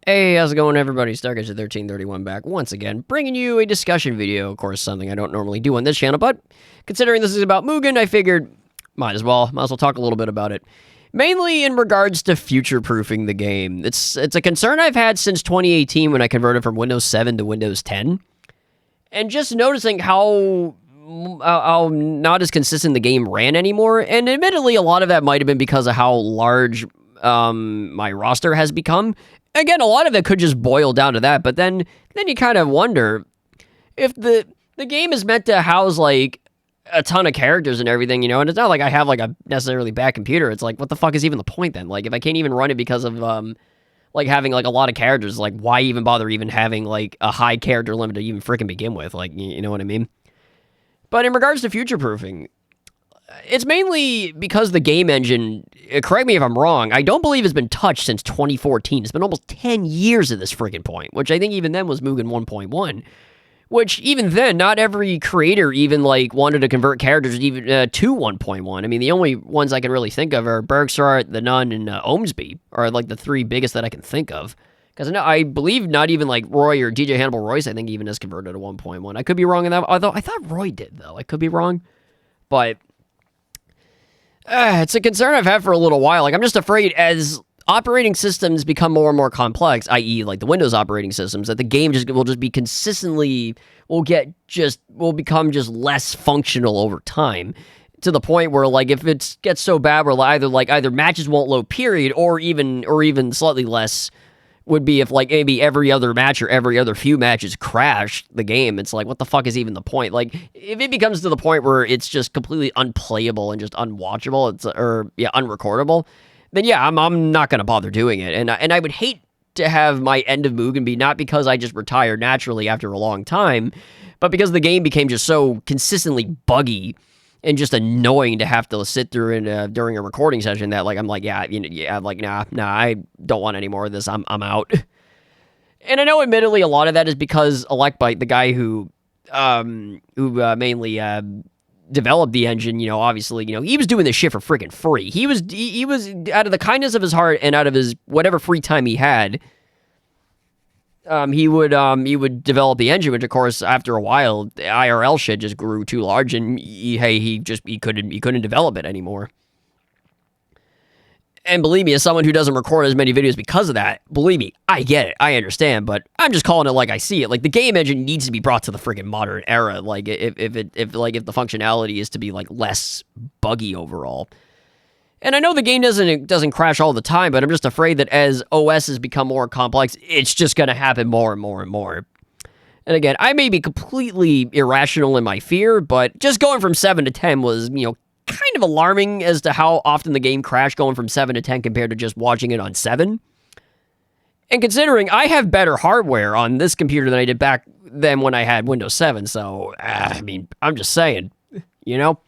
Hey, how's it going, everybody? Stargazer1331 back once again, bringing you a discussion video. Of course, something I don't normally do on this channel, but considering this is about Mugen, I figured might as well talk a little bit about it. Mainly in regards to future-proofing the game. It's a concern I've had since 2018 when I converted from Windows 7 to Windows 10, and just noticing how not as consistent the game ran anymore. And admittedly, a lot of that might have been because of how large my roster has become. Again, a lot of it could just boil down to that, but then you kind of wonder if the game is meant to house like a ton of characters and everything, you know, and it's not like I have like a necessarily bad computer. It's like, what the fuck is even the point then? Like, if I can't even run it because of like having like a lot of characters, like why even bother even having like a high character limit to even freaking begin with? Like, you know what I mean? But in regards to future proofing, it's mainly because the game engine, correct me if I'm wrong, I don't believe it's been touched since 2014. It's been almost 10 years at this friggin' point, which I think even then was Mugen 1.1. Which, even then, not every creator even, like, wanted to convert characters even to 1.1. I mean, the only ones I can really think of are Bergsart, the Nun, and Ohmsby, are, like, the three biggest that I can think of. Because I believe not even, like, Roy or DJ Hannibal Royce, I think, even has converted to 1.1. I could be wrong in that, although I thought Roy did, though. I could be wrong. But it's a concern I've had for a little while. Like, I'm just afraid as operating systems become more and more complex, i.e. like the Windows operating systems, that the game will just be consistently, will become just less functional over time. To the point where, like, if it gets so bad where either matches won't load, period, or even slightly less would be if, like, maybe every other match or every other few matches crash the game. It's like, what the fuck is even the point? Like, if it becomes to the point where it's just completely unplayable and just unwatchable, unrecordable, then yeah, I'm not gonna bother doing it. And I would hate to have my end of Mugen be not because I just retired naturally after a long time, but because the game became just so consistently buggy and just annoying to have to sit through during a recording session that, like, I'm like, nah, I don't want any more of this. I'm out. And I know, admittedly, a lot of that is because Electbyte, the guy who mainly developed the engine, you know, obviously, you know, he was doing this shit for freaking free. He was out of the kindness of his heart and out of his whatever free time he had. He would develop the engine, which of course after a while the IRL shit just grew too large, and he couldn't develop it anymore. And believe me, as someone who doesn't record as many videos because of that, believe me, I get it, I understand, but I'm just calling it like I see it. Like, the game engine needs to be brought to the freaking modern era. Like, if the functionality is to be like less buggy overall. And I know the game doesn't crash all the time, but I'm just afraid that as OSs become more complex, it's just going to happen more and more and more. And again, I may be completely irrational in my fear, but just going from 7 to 10 was, you know, kind of alarming as to how often the game crashed going from 7 to 10 compared to just watching it on 7. And considering I have better hardware on this computer than I did back then when I had Windows 7, so, I mean, I'm just saying, you know?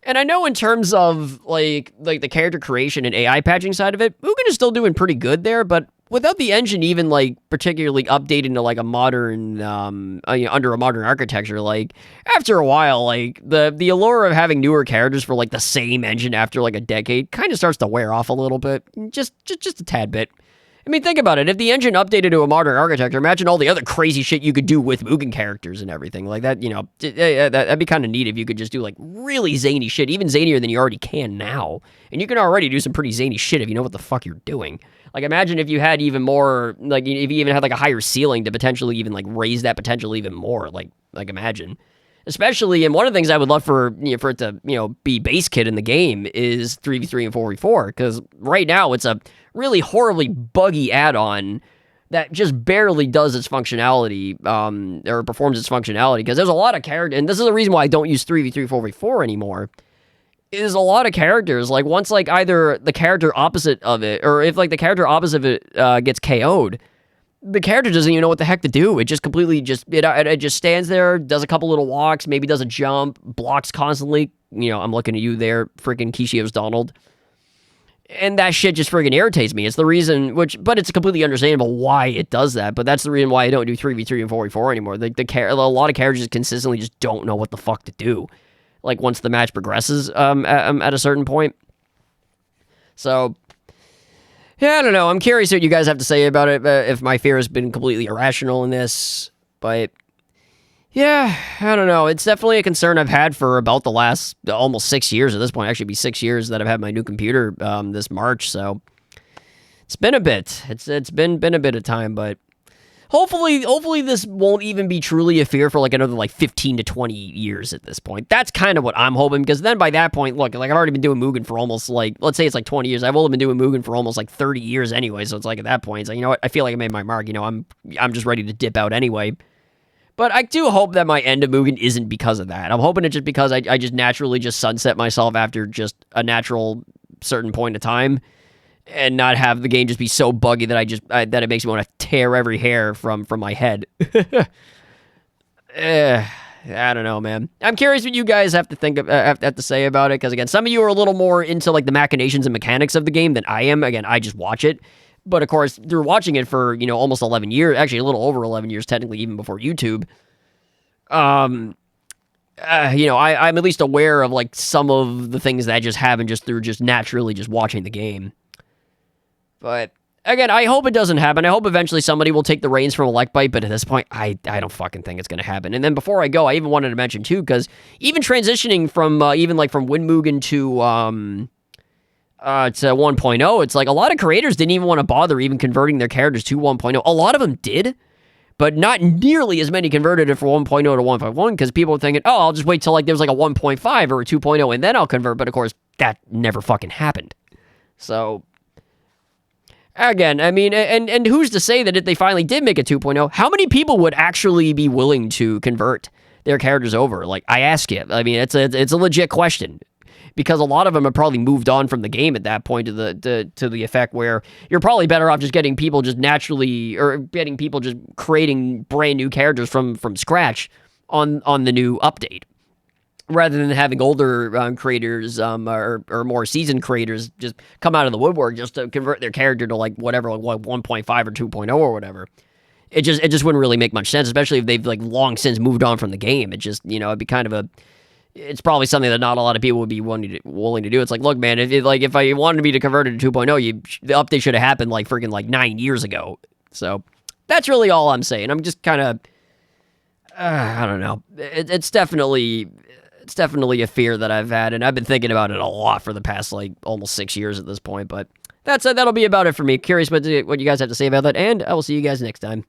And I know in terms of, like the character creation and AI patching side of it, Mugen is still doing pretty good there, but without the engine even, like, particularly updating to, like, a modern, under a modern architecture, like, after a while, like, the allure of having newer characters for, like, the same engine after, like, a decade kind of starts to wear off a little bit. Just a tad bit. I mean, think about it. If the engine updated to a modern architecture, imagine all the other crazy shit you could do with Mugen characters and everything. Like, that, you know, that'd be kind of neat if you could just do, like, really zany shit, even zanier than you already can now. And you can already do some pretty zany shit if you know what the fuck you're doing. Like, imagine if you had even more, like, if you even had, like, a higher ceiling to potentially even, like, raise that potential even more. Like imagine. Especially, and one of the things I would love for it to, you know, be base kit in the game is 3v3 and 4v4, because right now it's a really horribly buggy add-on that just barely does its functionality, or performs its functionality, because there's a lot of characters, and this is the reason why I don't use 3v3, 4v4 anymore, is a lot of characters, like, once, like, either the character opposite of it, or if, like, the character opposite of it gets KO'd, the character doesn't even know what the heck to do. It just completely it just stands there, does a couple little walks, maybe does a jump, blocks constantly. You know, I'm looking at you there, freaking Kishio's Donald. And that shit just friggin' irritates me. It's the reason, but it's completely understandable why it does that. But that's the reason why I don't do 3v3 and 4v4 anymore. A lot of characters consistently just don't know what the fuck to do. Like, once the match progresses at a certain point. So, Yeah, I don't know. I'm curious what you guys have to say about it. If my fear has been completely irrational in this, but yeah, I don't know. It's definitely a concern I've had for about the last almost 6 years at this point. Actually, it'd be 6 years that I've had my new computer this March. So it's been a bit. It's been a bit of time, but hopefully this won't even be truly a fear for like another like 15 to 20 years at this point. That's kind of what I'm hoping, because then by that point, look, like I've already been doing Mugen for almost like, let's say it's like 20 years. I've only been doing Mugen for almost like 30 years anyway. So it's like at that point, it's like, you know what? I feel like I made my mark. You know, I'm just ready to dip out anyway. But I do hope that my end of Mugen isn't because of that. I'm hoping it's just because I just naturally just sunset myself after just a natural certain point of time, and not have the game just be so buggy that that it makes me want to tear every hair from my head. I don't know, man. I'm curious what you guys have to think of, have to say about it, because again, some of you are a little more into like the machinations and mechanics of the game than I am. Again, I just watch it. But of course, through watching it for, you know, almost 11 years, actually a little over 11 years, technically, even before YouTube, you know, I'm at least aware of like some of the things that just happen just through just naturally just watching the game. But again, I hope it doesn't happen. I hope eventually somebody will take the reins from Electbyte, but at this point, I don't fucking think it's going to happen. And then before I go, I even wanted to mention too, because even transitioning from even like from Mugen to 1.0, it's like a lot of creators didn't even want to bother even converting their characters to 1.0. A lot of them did, but not nearly as many converted it from 1.0 to 1.1, because people were thinking, oh, I'll just wait till like there's like a 1.5 or a 2.0 and then I'll convert. But of course, that never fucking happened. So again, I mean, and who's to say that if they finally did make a 2.0, how many people would actually be willing to convert their characters over? Like, I ask you. I mean, it's a legit question, because a lot of them have probably moved on from the game at that point to the effect where you're probably better off just getting people just naturally, or getting people just creating brand new characters from scratch on the new update, rather than having older creators or more seasoned creators just come out of the woodwork just to convert their character to like whatever, like 1.5 or 2.0 or whatever. It just wouldn't really make much sense, especially if they've like long since moved on from the game. It just, you know, it'd be kind of it's probably something that not a lot of people would be willing to do. It's like, look, man, if I wanted me to convert it to 2.0, the update should have happened like freaking like 9 years ago. So that's really all I'm saying. I'm just kind of, I don't know. It's definitely a fear that I've had, and I've been thinking about it a lot for the past like almost 6 years at this point. But that'll be about it for me. Curious what you guys have to say about that, and I will see you guys next time.